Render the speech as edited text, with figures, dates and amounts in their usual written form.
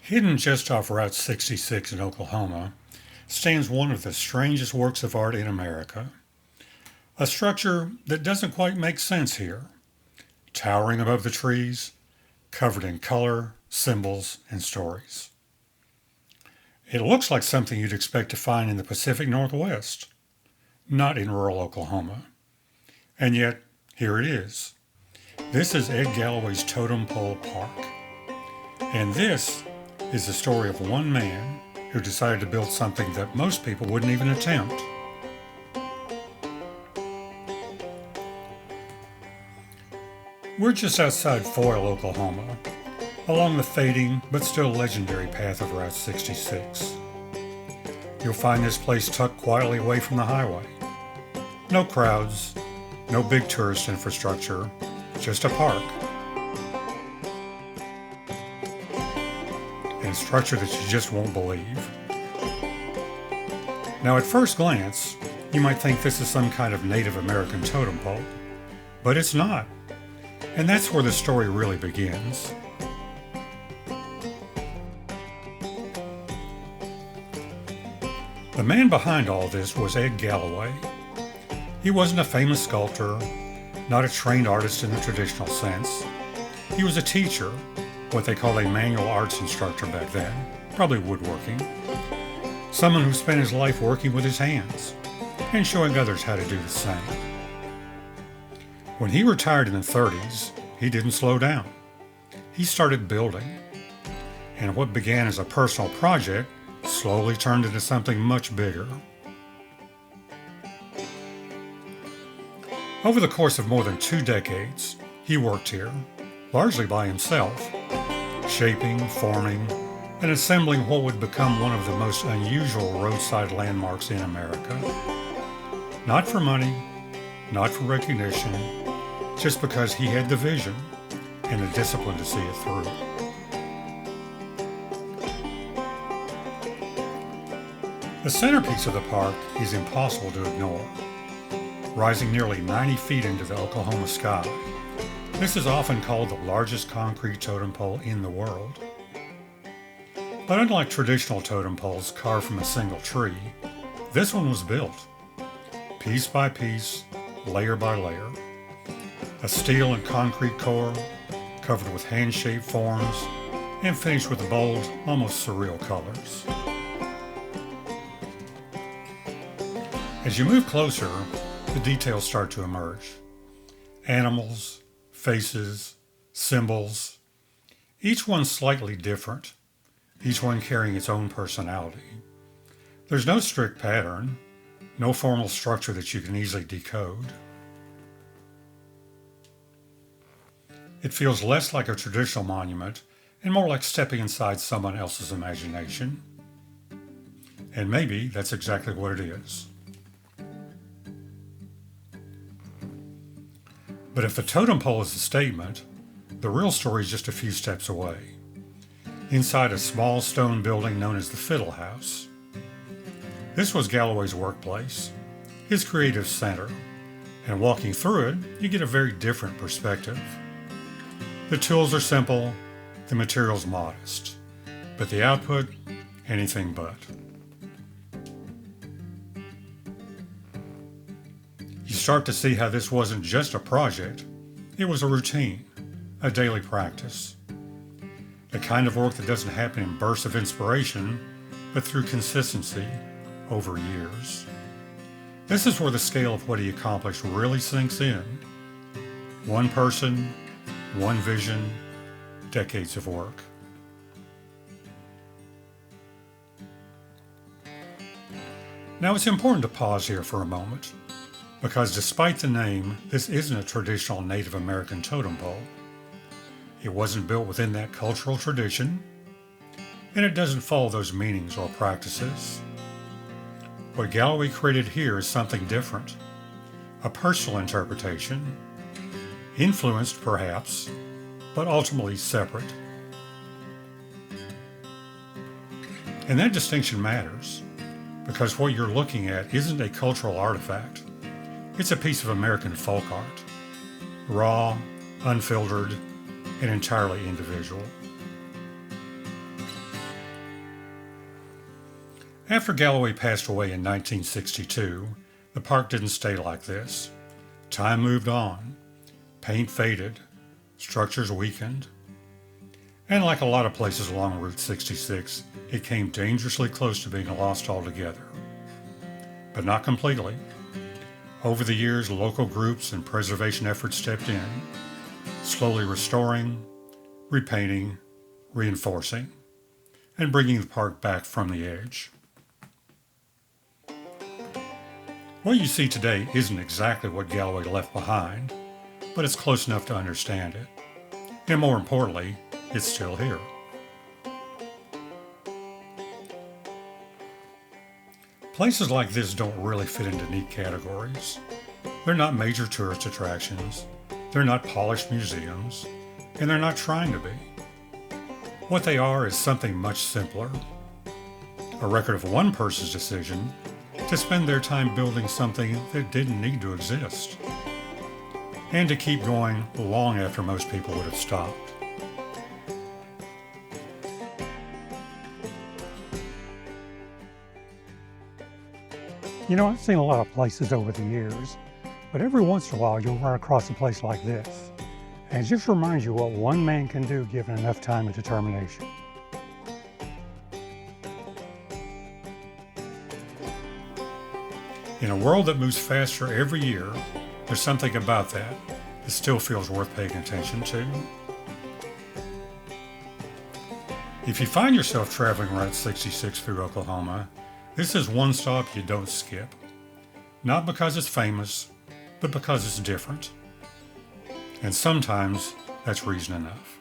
Hidden just off Route 66 in Oklahoma stands one of the strangest works of art in America. A structure that doesn't quite make sense here. Towering above the trees, covered in color, symbols, and stories. It looks like something you'd expect to find in the Pacific Northwest, not in rural Oklahoma. And yet, here it is. This is Ed Galloway's Totem Pole Park. And this is the story of one man who decided to build something that most people wouldn't even attempt. We're just outside Foyil, Oklahoma, along the fading but still legendary path of Route 66. You'll find this place tucked quietly away from the highway. No crowds, no big tourist infrastructure, just a park. And a structure that you just won't believe. Now, at first glance, you might think this is some kind of Native American totem pole, but it's not. And that's where the story really begins. The man behind all this was Ed Galloway. He wasn't a famous sculptor, not a trained artist in the traditional sense. He was a teacher, what they called a manual arts instructor back then, probably woodworking. Someone who spent his life working with his hands and showing others how to do the same. When he retired in the 30s, he didn't slow down. He started building. And what began as a personal project slowly turned into something much bigger. Over the course of more than 2 decades, he worked here, largely by himself, shaping, forming, and assembling what would become one of the most unusual roadside landmarks in America. Not for money, not for recognition, just because he had the vision and the discipline to see it through. The centerpiece of the park is impossible to ignore. Rising nearly 90 feet into the Oklahoma sky, this is often called the largest concrete totem pole in the world. But unlike traditional totem poles carved from a single tree, this one was built, piece by piece, layer by layer. A steel and concrete core, covered with hand-shaped forms, and finished with bold, almost surreal colors. As you move closer, the details start to emerge. Animals, faces, symbols, each one slightly different, each one carrying its own personality. There's no strict pattern, no formal structure that you can easily decode. It feels less like a traditional monument and more like stepping inside someone else's imagination. And maybe that's exactly what it is. But if the totem pole is a statement, the real story is just a few steps away, inside a small stone building known as the Fiddle House. This was Galloway's workplace, his creative center, and walking through it, you get a very different perspective. The tools are simple, the materials modest, but the output, anything but. You start to see how this wasn't just a project, it was a routine, a daily practice. The kind of work that doesn't happen in bursts of inspiration, but through consistency over years. This is where the scale of what he accomplished really sinks in. One person, one vision, decades of work. Now it's important to pause here for a moment, because despite the name, this isn't a traditional Native American totem pole. It wasn't built within that cultural tradition, and it doesn't follow those meanings or practices. What Galloway created here is something different, a personal interpretation, influenced perhaps, but ultimately separate. And that distinction matters, because what you're looking at isn't a cultural artifact. It's a piece of American folk art, raw, unfiltered, and entirely individual. After Galloway passed away in 1962, the park didn't stay like this. Time moved on. Paint faded. Structures weakened. And like a lot of places along Route 66, it came dangerously close to being lost altogether. But not completely. Over the years, local groups and preservation efforts stepped in, slowly restoring, repainting, reinforcing, and bringing the park back from the edge. What you see today isn't exactly what Galloway left behind, but it's close enough to understand it. And more importantly, it's still here. Places like this don't really fit into neat categories. They're not major tourist attractions, they're not polished museums, and they're not trying to be. What they are is something much simpler. A record of one person's decision to spend their time building something that didn't need to exist, and to keep going long after most people would have stopped. You know, I've seen a lot of places over the years, but every once in a while you'll run across a place like this, and it just reminds you what one man can do given enough time and determination. In a world that moves faster every year, there's something about that still feels worth paying attention to. If you find yourself traveling Route 66 through Oklahoma, this is one stop you don't skip. Not because it's famous, but because it's different. And sometimes that's reason enough.